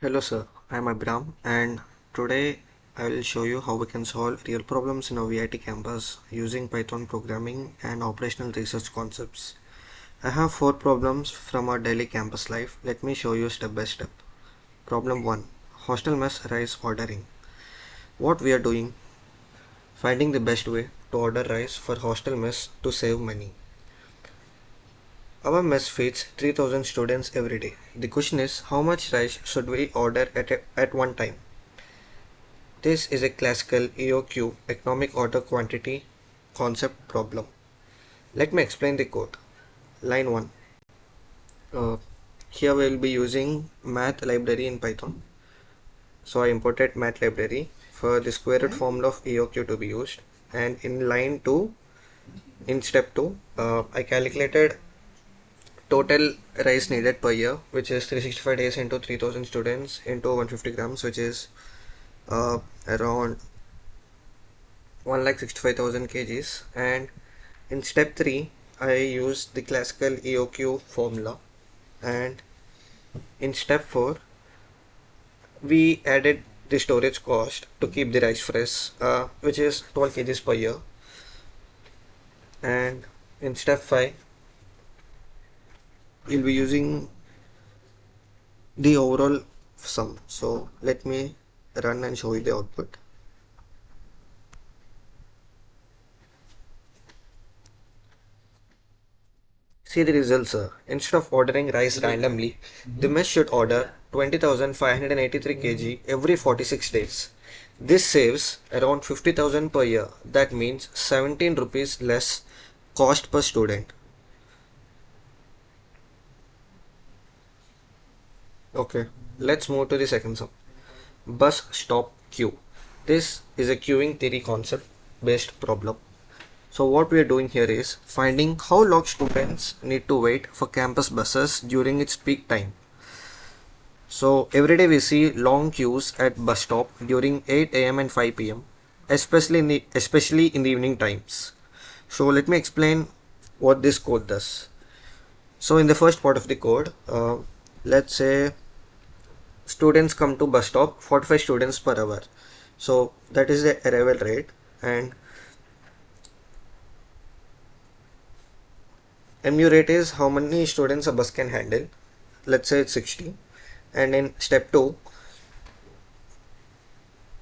Hello sir, I am Abram and today I will show you how we can solve real problems in a VIT campus using Python programming and operational research concepts. I have 4 problems from our daily campus life. Let me show you step by step. Problem 1. Hostel mess rice ordering. What we are doing? Finding the best way to order rice for hostel mess to save money. Our mess feeds 3000 students every day. The question is, how much rice should we order at one time? This is a classical EOQ economic order quantity concept problem. Let me explain the code. Line 1. Here we will be using math library in Python. So I imported math library for the square root formula of EOQ to be used. And in line 2, in step 2, I calculated total rice needed per year, which is 365 days into 3000 students into 150 grams, which is around 1,65,000 kgs. And in step 3 I used the classical EOQ formula, and in step 4 we added the storage cost to keep the rice fresh, which is 12 kgs per year. And in step 5 we'll be using the overall sum. So let me run and show you the output. See the results, sir. Instead of ordering rice randomly, the mess should order 20,583 kg every 46 days. This saves around 50,000 per year. That means 17 rupees less cost per student. Okay, let's move to the second sum. Bus stop queue. This is a queuing theory concept based problem. So what we are doing here is finding how long students need to wait for campus buses during its peak time. So every day we see long queues at bus stop during 8 a.m. and 5 p.m. especially in the evening times. So let me explain what this code does. So in the first part of the code, let's say students come to bus stop, 45 students per hour. So that is the arrival rate, and MU rate is how many students a bus can handle. Let's say it's 60. And in step 2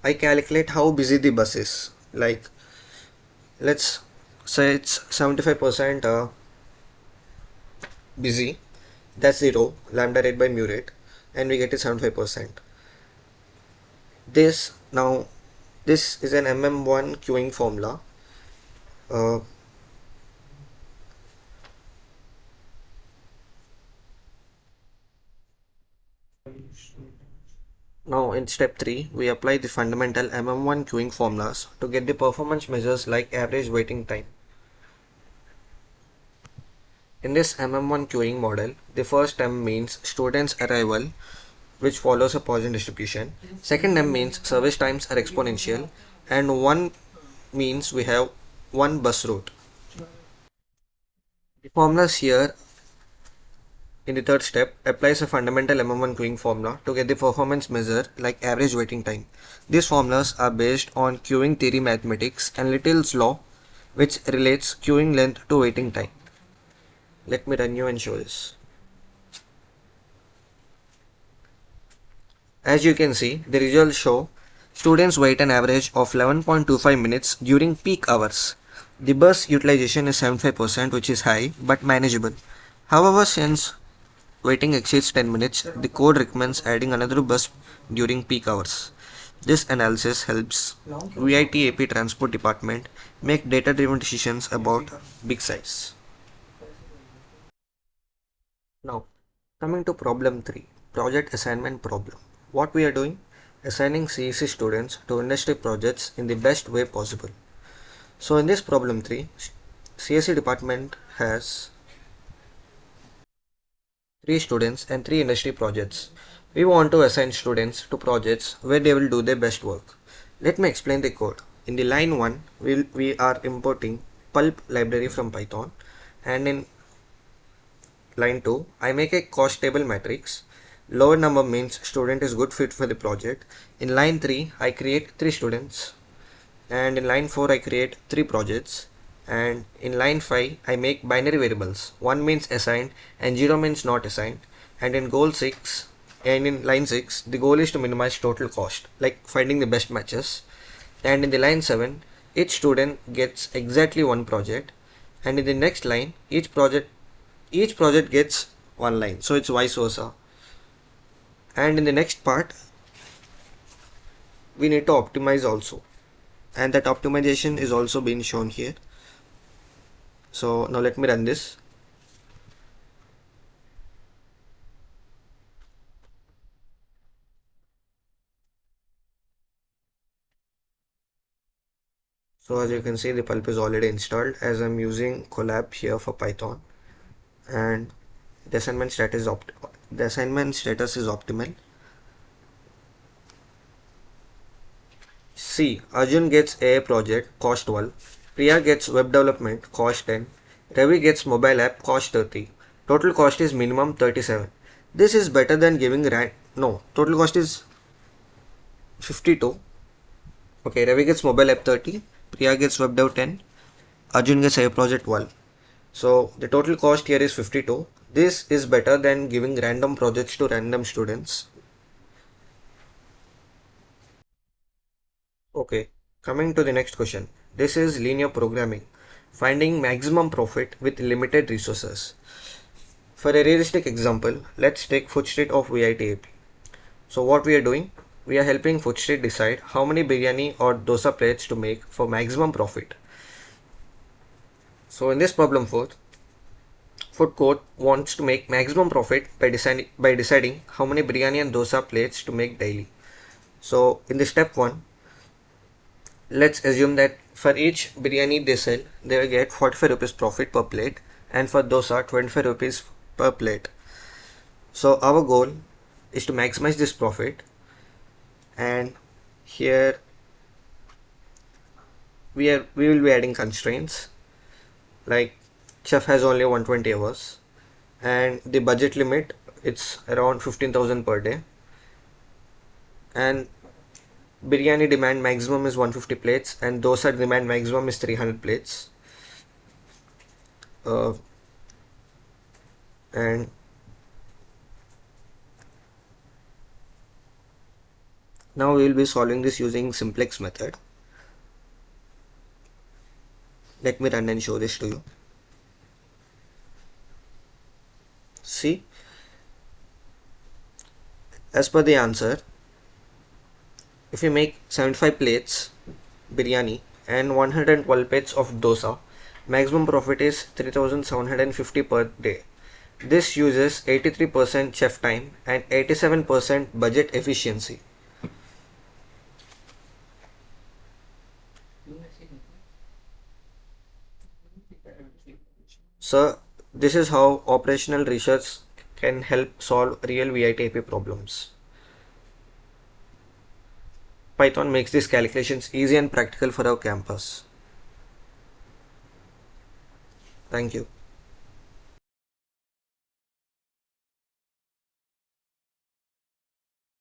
I calculate how busy the bus is. Like, let's say it's 75% busy. That's the rho, lambda rate by mu rate, and we get it 75%. This is an MM1 queuing formula. Now in step 3 we apply the fundamental MM1 queuing formulas to get the performance measures like average waiting time. In this MM1 queuing model, the first M means students arrival, which follows a Poisson distribution. Second M means service times are exponential, and 1 means we have one bus route. The formulas here in the third step applies a fundamental MM1 queuing formula to get the performance measure like average waiting time. These formulas are based on queuing theory mathematics and Little's law, which relates queuing length to waiting time. Let me run you and show this. As you can see, the results show students wait an average of 11.25 minutes during peak hours. The bus utilization is 75%, which is high but manageable. However, since waiting exceeds 10 minutes, the code recommends adding another bus during peak hours. This analysis helps VIT AP Transport Department make data-driven decisions about big size. Now, coming to problem 3, project assignment problem. What we are doing? Assigning CEC students to industry projects in the best way possible. So in this problem 3, CSE department has 3 students and 3 industry projects. We want to assign students to projects where they will do their best work. Let me explain the code. In the line 1, we are importing pulp library from Python, and in line 2, I make a cost table matrix Lower number means student is good fit for the project. In line 3, I create 3 students. And in line 4, I create 3 projects. And in line 5, I make binary variables. 1 means assigned and 0 means not assigned. And in line 6, the goal is to minimize total cost, like finding the best matches. And in the line 7, each student gets exactly 1 project. And in the next line, each project gets 1 line. So it's vice versa. And in the next part, we need to optimize also. And that optimization is also being shown here. So now let me run this. So as you can see, the pulp is already installed as I'm using Collab here for Python, and the assignment status is optimal. See, Arjun gets AI project, cost 12. Priya gets web development, cost 10. Ravi gets mobile app, cost 30. Total cost is minimum 37. This is better than giving total cost is 52. Okay, Ravi gets mobile app 30. Priya gets web dev 10. Arjun gets AI project 12. So the total cost here is 52. This is better than giving random projects to random students. Okay, coming to the next question. This is linear programming, finding maximum profit with limited resources. For a realistic example, let's take Foodstreet of VIT AP. So what we are doing, we are helping Foodstreet decide how many biryani or dosa plates to make for maximum profit. So in this problem 4, food court wants to make maximum profit by deciding how many biryani and dosa plates to make daily. So in the step 1, let's assume that for each biryani they sell, they will get 45 rupees profit per plate, and for dosa 25 rupees per plate. So our goal is to maximize this profit, and here we will be adding constraints like chef has only 120 hours and the budget limit it's around 15,000 per day, and biryani demand maximum is 150 plates and dosa demand maximum is 300 plates. And now we will be solving this using simplex method. Let me run and show this to you. See, as per the answer, if you make 75 plates biryani and 112 plates of dosa, maximum profit is 3,750 per day. This uses 83% chef time and 87% budget efficiency. So this is how operational research can help solve real VIT problems. Python makes these calculations easy and practical for our campus. Thank you.